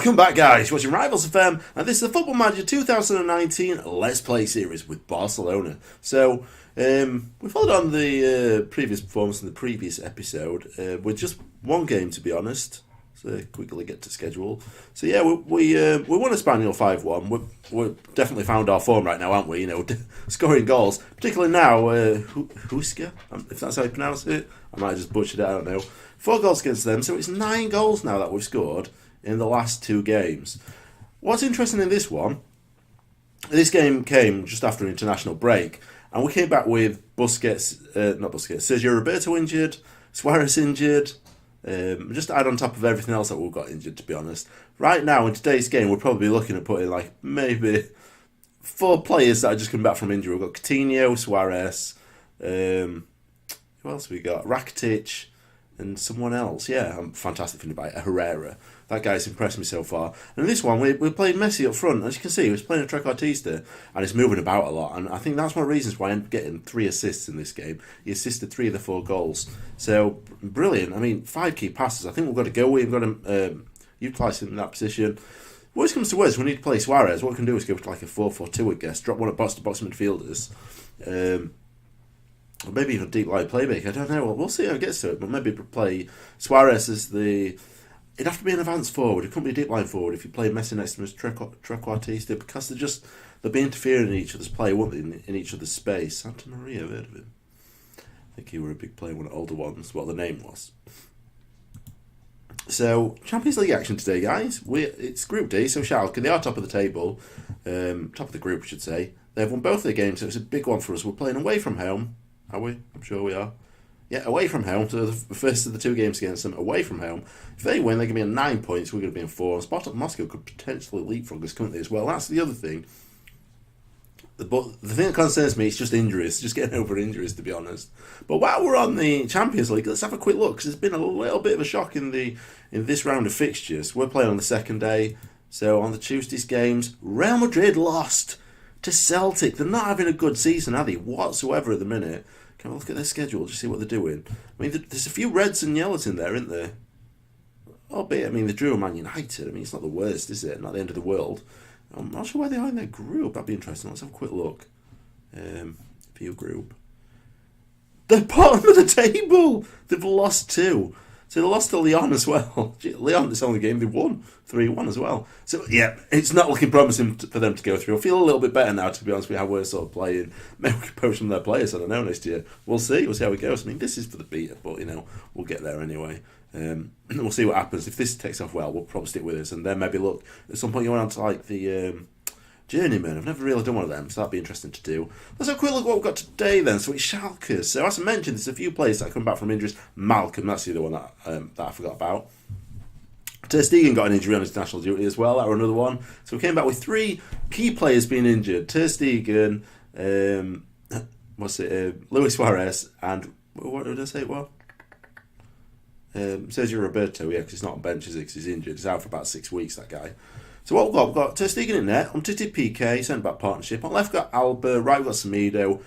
Welcome back, guys. You're watching Rivals FM, and this is the Football Manager 2019 Let's Play series with Barcelona. So, we followed on the previous performance in the previous episode with just one game, to be honest. So quickly get to schedule. So yeah, we won Espanyol 5-1. We've definitely found our form right now, aren't we? You know, scoring goals, particularly now. Huska, if that's how you pronounce it. I might have just butchered it. I don't know. 4 goals against them, so it's 9 goals now that we've scored in the last 2 games. What's interesting in this one, this game came just after an international break, and we came back with Sergio Roberto injured, Suarez injured, just add on top of everything else that we've got injured, to be honest. Right now, in today's game, we're probably looking at putting like maybe 4 players that are just come back from injury. We've got Coutinho, Suarez, who else have we got? Rakitic, and someone else. Yeah, I'm fantastic for anybody. Herrera. That guy's impressed me so far. And in this one, we're playing Messi up front. As you can see, he was playing a trequartista, and he's moving about a lot. And I think that's one of the reasons why I'm getting 3 assists in this game. He assisted 3 of the 4 goals. So, brilliant. I mean, 5 key passes. I think we've got to go. We've got to utilise him in that position. Worst comes to worst, we need to play Suarez. What we can do is go to like a 4-4-2, I guess. Drop one at box-to-box midfielders. Or maybe even deep line playmaker. I don't know. We'll see how it gets to it. But maybe play Suarez as the... It'd have to be an advanced forward. It couldn't be a deep line forward if you play Messi next to him as trequartista, because they'll be interfering in each other's play, won't they, in each other's space. Santa Maria, I've heard of him. I think he were a big player, one of the older ones, what the name was. So, Champions League action today, guys. It's Group D, so Schalke, they are top of the table, top of the group, I should say. They've won both their games, so it's a big one for us. We're playing away from home, are we? I'm sure we are. Yeah, away from home, so the first of the 2 games against them, away from home. If they win, they're going to be on 9 points, we're going to be on 4. Spartak Moscow could potentially leapfrog us, couldn't they, as well? That's the other thing. But the thing that concerns me is just injuries, just getting over injuries, to be honest. But while we're on the Champions League, let's have a quick look, because there's been a little bit of a shock in this round of fixtures. We're playing on the second day, so on the Tuesday's games, Real Madrid lost to Celtic. They're not having a good season, are they, whatsoever at the minute. Can we look at their schedule, just see what they're doing? I mean, there's a few reds and yellows in there, isn't there? Albeit, I mean, they drew Man United. I mean, it's not the worst, is it? Not the end of the world. I'm not sure where they are in their group. That'd be interesting. Let's have a quick look. View group. They're bottom of the table! They've lost 2. So they lost to Lyon as well. Lyon, this only game, they won 3-1 as well. So, yeah, it's not looking promising for them to go through. I feel a little bit better now, to be honest with how we're sort of playing. Maybe we can poach some of their players, I don't know, next year. We'll see how it goes. I mean, this is for the beta, but, you know, we'll get there anyway. We'll see what happens. If this takes off well, we'll probably stick with this. And then maybe look, at some point you want on to, like, the... Journeyman. I've never really done one of them, so that'd be interesting to do. Let's have a quick look at what we've got today then. So it's Schalke. So as I mentioned, there's a few players that come back from injuries. Malcolm, that's the other one that I forgot about. Ter Stegen got an injury on international duty as well. That were another one. So we came back with 3 key players being injured. Ter Stegen, Luis Suarez, and what did I say it was? Sergio Roberto, yeah, because he's not on bench, is he? Because he's injured. He's out for about 6 weeks, that guy. So what we've got Ter Stegen in there, Umtiti PK, centre-back partnership. On left, we've got Alba, right, we've got Semedo.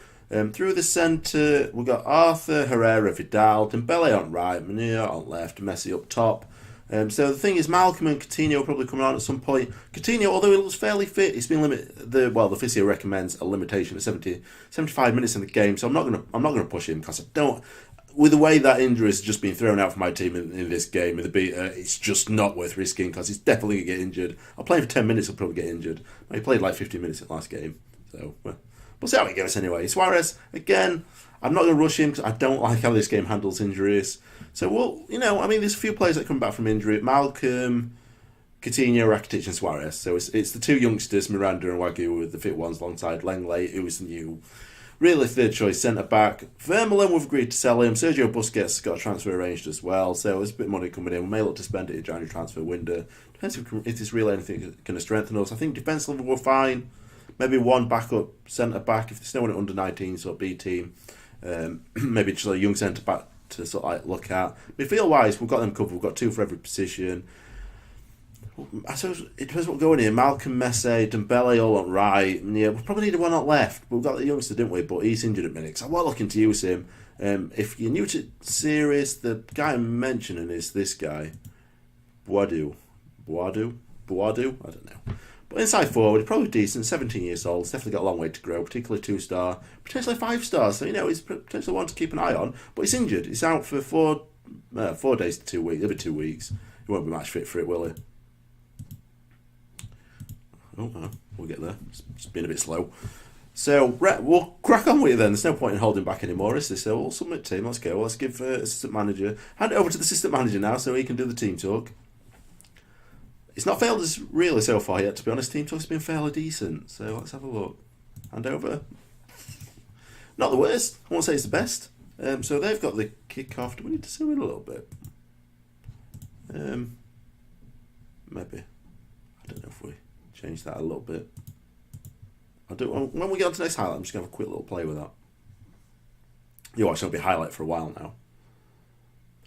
Through the centre, we've got Arthur, Herrera, Vidal, Dembele on right, Munir on left, Messi up top. So the thing is, Malcolm and Coutinho will probably come on at some point. Coutinho, although he looks fairly fit, he's been limited. The physio recommends a limitation of 75 minutes in the game, so I'm not gonna push him, because I don't. With the way that injury has just been thrown out for my team in this game, in the beta, it's just not worth risking, because he's definitely going to get injured. I'll play him for 10 minutes, he'll probably get injured. He played like 15 minutes in the last game, so we'll see how it goes anyway. Suarez, again, I'm not going to rush him, because I don't like how this game handles injuries. So, there's a few players that come back from injury. Malcolm, Coutinho, Rakitic and Suarez. So it's the 2 youngsters, Miranda and Wagyu, with the fit ones alongside Lenglet, who is the new... really third choice centre-back. Vermaelen, we've agreed to sell him. Sergio Busquets got a transfer arranged as well, so there's a bit of money coming in. We may look to spend it in January transfer window. Depends if this really anything going to strengthen us. I think defensively we're fine. Maybe 1 backup centre-back if there's no one at under-19, so B team. Maybe just a young centre-back to sort of like look at. Midfield-wise, we've got them covered. We've got 2 for every position. I suppose it depends what we're going here. Malcolm, Messi, Dembele all on right. Yeah, we probably need one on left. We've got the youngster, didn't we? But he's injured at minutes. So I'm not looking to use him. If you're new to series, the guy I'm mentioning is this guy. Boadu. Buadu? I don't know. But inside forward, probably decent, 17 years old. He's definitely got a long way to grow, particularly 2-star, potentially 5-star. So, he's potentially one to keep an eye on. But he's injured. He's out for 4 days to 2 weeks. Every 2 weeks. He won't be match fit for it, will he? Oh, we'll get there. It's been a bit slow. So, we'll crack on with it then. There's no point in holding back anymore, is there? So, we'll submit team. Let's go. Let's give assistant manager. Hand it over to the assistant manager now so he can do the team talk. It's not failed us really so far yet, to be honest. Team talk's been fairly decent. So, let's have a look. Hand over. Not the worst. I won't say it's the best. So, they've got the kick-off. Do we need to zoom in a little bit? Maybe. I don't know if we change that a little bit. When we get on to the next highlight, I'm just going to have a quick little play with that. You're watching it'll be highlight for a while now.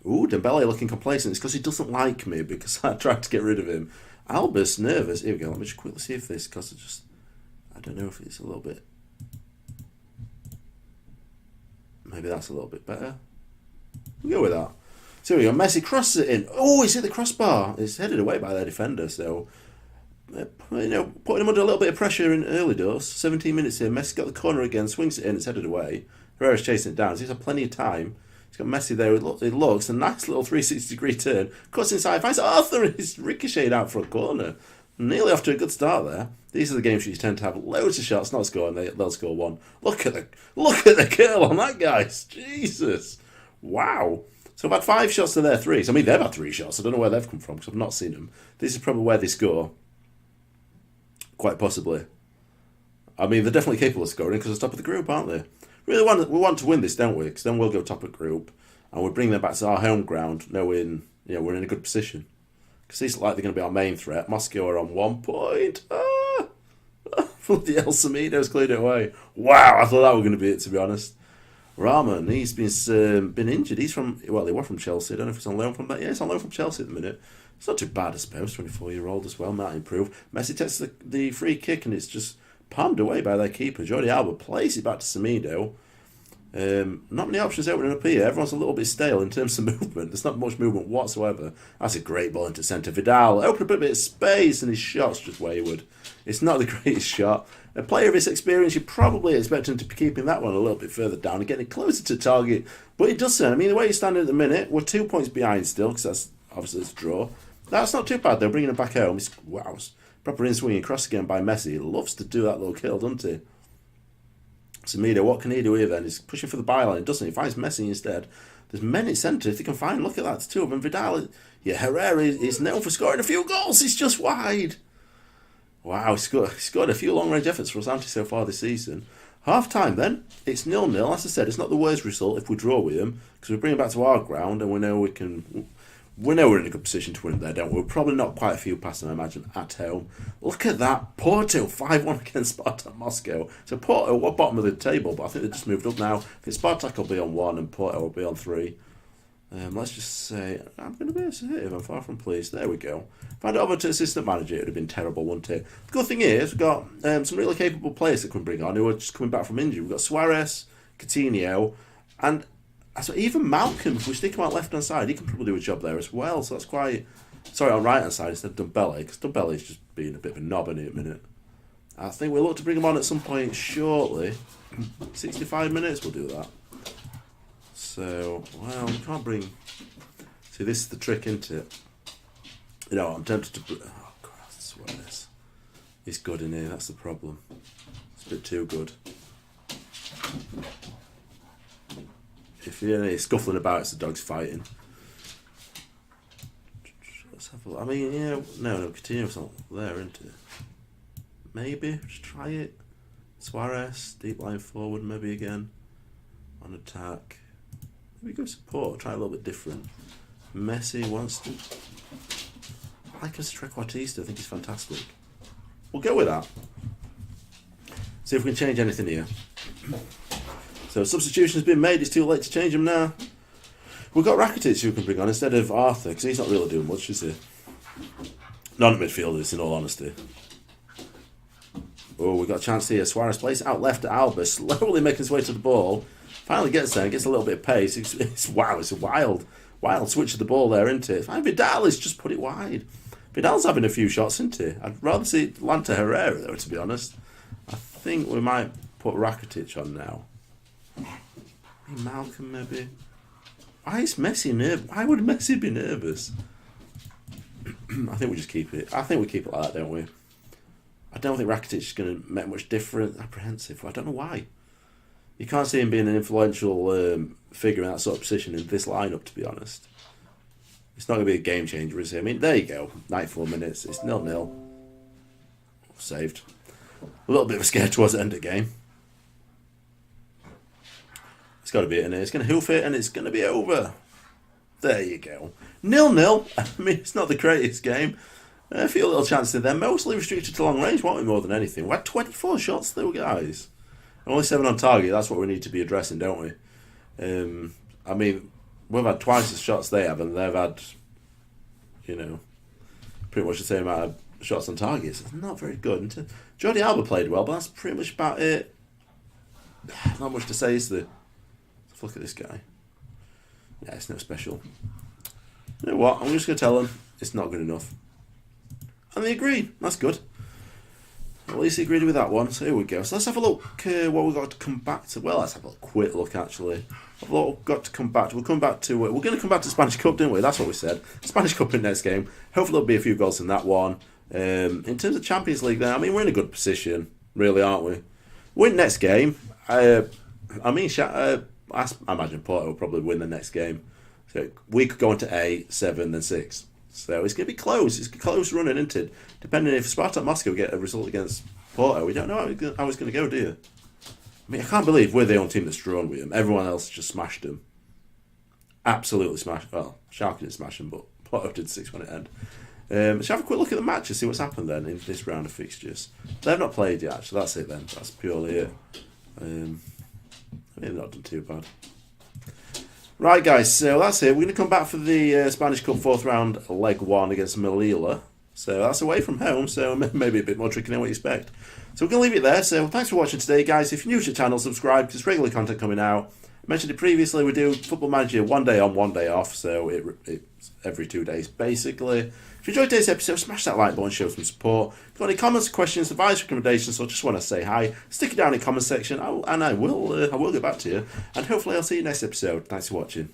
Ooh, Dembele looking complacent. It's because he doesn't like me because I tried to get rid of him. Alba's nervous. Here we go. Let me just quickly see if this, because I don't know if it's a little bit. Maybe that's a little bit better. We'll go with that. So here we go. Messi crosses it in. Oh, he's hit the crossbar. It's headed away by their defender, so... putting him under a little bit of pressure in early doors. 17 minutes in. Messi got the corner again, swings it in, it's headed away. Herrera's chasing it down. So he's had plenty of time. He's got Messi there. It looks a nice little 360-degree turn. Cuts inside, finds Arthur, and he's ricocheted out for a corner. Nearly off to a good start there. These are the games you tend to have loads of shots, not scoring. They'll score one. Look at the curl on that, guys. Jesus, wow. So I've had 5 shots to their 3. So, I mean, they've had 3 shots. I don't know where they've come from because I've not seen them. This is probably where they score. Quite possibly. I mean, they're definitely capable of scoring because they're top of the group, aren't they? We want to win this, don't we? Because then we'll go top of group and we'll bring them back to our home ground knowing we're in a good position. Because these look like they're going to be our main threat. Moscow are on 1 point. Bloody El Samido's cleared it away. Wow, I thought that was going to be it, to be honest. Rahman, he's been injured. They were from Chelsea. I don't know if it's on loan from that. Yeah, it's on loan from Chelsea at the minute. It's not too bad, I suppose. 24-year-old as well, might improve. Messi takes the free kick and it's just palmed away by their keeper. Jordi Alba plays it back to Semedo. Not many options opening up here. Everyone's a little bit stale in terms of movement. There's not much movement whatsoever. That's a great ball into centre. Vidal opened up a bit of space and his shot's just wayward. It's not the greatest shot. A player of his experience, you probably expect him to be keeping that one a little bit further down and getting closer to target. But it doesn't. I mean, the way he's standing at the minute, we're 2 points behind still because that's obviously it's a draw. That's not too bad though, bringing it back home. Wow, proper in-swinging cross again by Messi. He loves to do that little kill, doesn't he? Semedo, what can he do here then? He's pushing for the byline, doesn't he? He finds Messi instead. There's men at centre if they can find. Look at that, there's 2 of them. Vidal, Herrera is known for scoring a few goals. He's just wide. Wow, he's scored a few long-range efforts for Asante so far this season. Half-time then, it's 0-0. As I said, it's not the worst result if we draw with them because we bring it back to our ground and we know we're in a good position to win there, don't we? We're probably not quite a few past them, I imagine, at home. Look at that. Porto 5-1 against Spartak Moscow. So Porto were bottom of the table, but I think they just moved up now. I think Spartak will be on 1 and Porto will be on 3. Let's just say, I'm going to be assertive. I'm far from pleased. There we go. If I had it over to assistant manager, it would have been terrible, wouldn't it? The good thing is, we've got some really capable players that can bring on who are just coming back from injury. We've got Suarez, Coutinho, and so even Malcolm, if we stick him out left-hand side, he can probably do a job there as well. So that's quite... Sorry, on right-hand side instead of Dembele, because Dembele's just being a bit of a knob in it at the minute. I think we'll look to bring him on at some point shortly. 65 minutes, we'll do that. So, well, we can't bring... See, this is the trick, isn't it? I'm tempted to... Oh, God, that's Suarez. He's good in here, that's the problem. It's a bit too good. If he's scuffling about, it's the dogs fighting. Let's have a look. I mean, no, Coutinho's not there, isn't it? Maybe, just try it. Suarez, deep line forward, maybe again. On attack. Maybe go support, try a little bit different. Messi wants to... I like us Trequartista, I think he's fantastic. We'll go with that. See if we can change anything here. So substitution has been made, it's too late to change them now. We've got Rakitic who can bring on instead of Arthur, because he's not really doing much, is he? Non-midfielders, in all honesty. Oh, we've got a chance here. Suarez plays out left to Alba, slowly making his way to the ball. Finally gets there, gets a little bit of pace. It's a wild switch of the ball there, isn't it? Vidal has just put it wide. Vidal's having a few shots, isn't he? I'd rather see it land to Herrera, though, to be honest. I think we might put Rakitic on now. Malcolm, maybe. Why is Messi nervous? Why would Messi be nervous? I think we just keep it. I think we keep it like that, don't we? I don't think Rakitic is going to make much difference. Apprehensive. I don't know why. You can't see him being an influential figure in that sort of position in this lineup, to be honest. It's not going to be a game changer, is it? I mean, there you go. 94 minutes. It's 0-0. Saved. A little bit of a scare towards the end of the game. It's got to be in it. It's going to hoof it and it's going to be over. There you go. 0-0. I mean, it's not the greatest game. A few little chances there. Mostly restricted to long range, weren't we, more than anything? We had 24 shots though, guys. Only 7 on target. That's what we need to be addressing, don't we? I mean, we've had twice as shots they have, and they've had, pretty much the same amount of shots on targets. It's not very good. Jordi Alba played well, but that's pretty much about it. Not much to say, is there? Let's look at this guy. Yeah, it's no special. You know what? I'm just going to tell them it's not good enough. And they agreed. That's good. At least he agreed with that one. So here we go. So let's have a look what we've got to come back to. Well, let's have a quick look, actually. What we've got to come back to. We're going to come back to Spanish Cup, didn't we? That's what we said. Spanish Cup in next game. Hopefully there'll be a few goals in that one. In terms of Champions League, then, I mean, we're in a good position, really, aren't we? Win next game. I imagine Porto will probably win the next game. So we could go into 8, 7, then 6. So it's going to be close. It's close running, isn't it? Depending if Spartak Moscow get a result against Porto, we don't know how it's going to go, do you? I mean, I can't believe we're the only team that's drawn with them. Everyone else just smashed them. Absolutely smashed. Well, Schalke didn't smash them, but Porto did 6 when it ended. Let's have a quick look at the match and see what's happened then in this round of fixtures. They've not played yet, actually. That's it then. That's purely it. They've not done too bad. Right, guys, so that's it. We're going to come back for the Spanish Cup 4th round, leg 1 against Melilla. So that's away from home, so maybe a bit more tricky than what you expect. So we're going to leave it there. So thanks for watching today, guys. If you're new to the channel, subscribe, because there's regular content coming out. I mentioned it previously, we do Football Manager 1 day on, 1 day off, so it's every 2 days, basically. If you enjoyed today's episode, smash that like button, show some support. If you've got any comments, questions, advice, recommendations, or just want to say hi, stick it down in the comment section, and I will get back to you. And hopefully I'll see you next episode. Thanks for watching.